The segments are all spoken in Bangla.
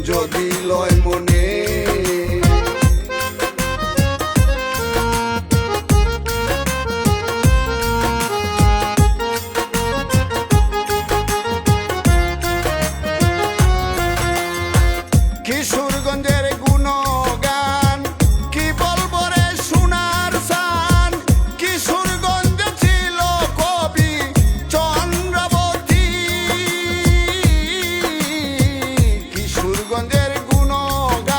যদি লয় মনে কিশোরগঞ্জের গুণগান কি বলবো রে সোনার সান কিশোরগঞ্জে ছিল কবি চন্দ্রবতী কিশোরগঞ্জের গুণগান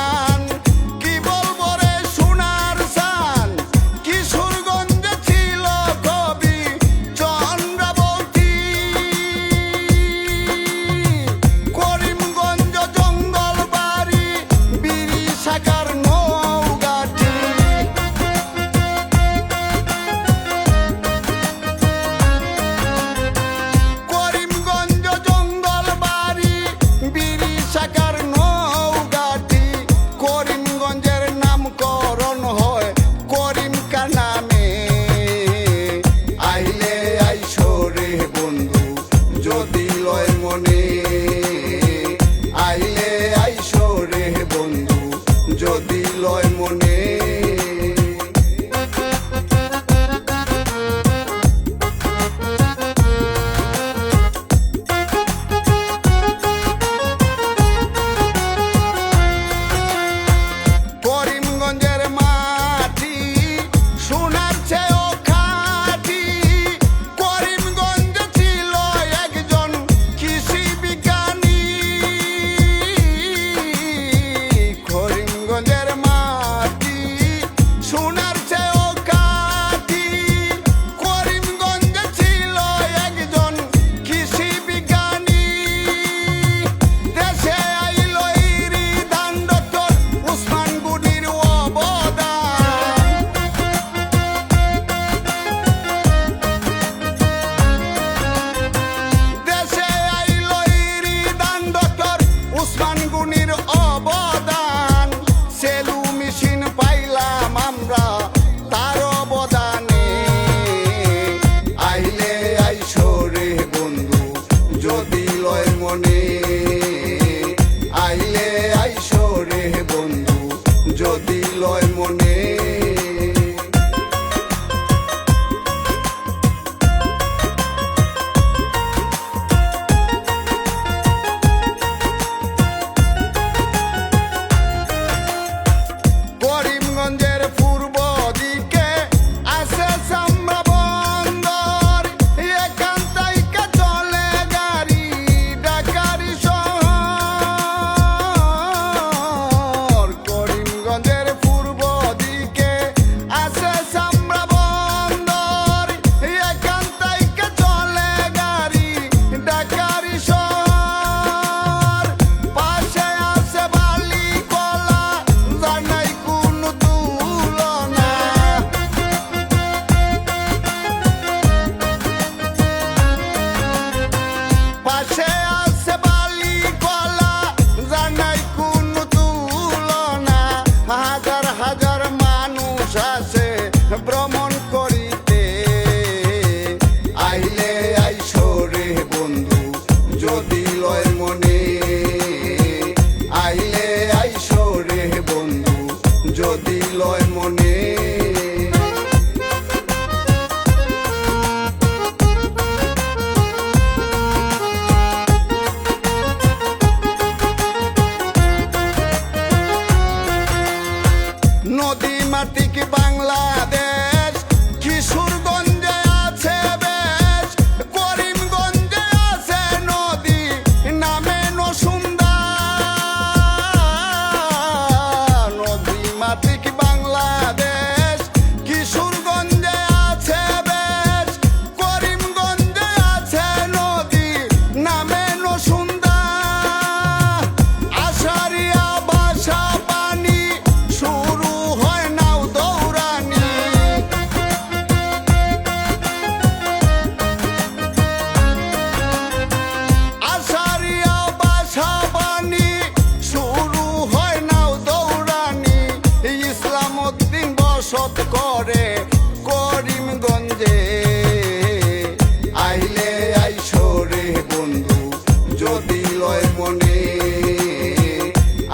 যদি লয় মনে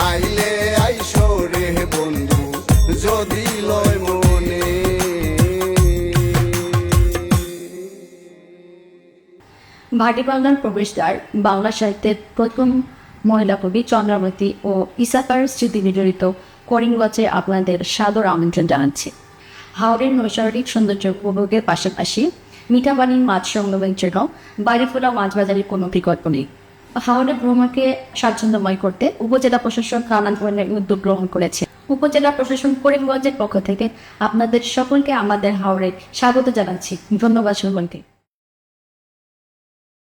আইলে আইসো রে বন্ধু যদি লয় মনে। ভাটি বাংলার প্রবেশদ্বার বাংলা সাহিত্যের প্রথম মহিলা কবি চন্দ্রাবতী ও ইসাকার স্মৃতি বিজড়িত করিমগঞ্জে আপনাদের সাদর আমন্ত্রণ জানাচ্ছি। হাওড়ের নৈসর্গিক সৌন্দর্য উপভোগের পাশাপাশি মিঠাপানির মাছ সংগ্রহের জন্য বাইরে ফোলা মাছ বাজারের কোনো বিকল্প নেই। হাওড়ের ভ্রমণকে স্বাচ্ছন্দ্যময় করতে উপজেলা প্রশাসন নানান ধরনের উদ্যোগ গ্রহণ করেছে। উপজেলা প্রশাসন করিমগঞ্জের পক্ষ থেকে আপনাদের সকলকে আমাদের হাওড়ে স্বাগত জানাচ্ছি। ধন্যবাদ সকলকে।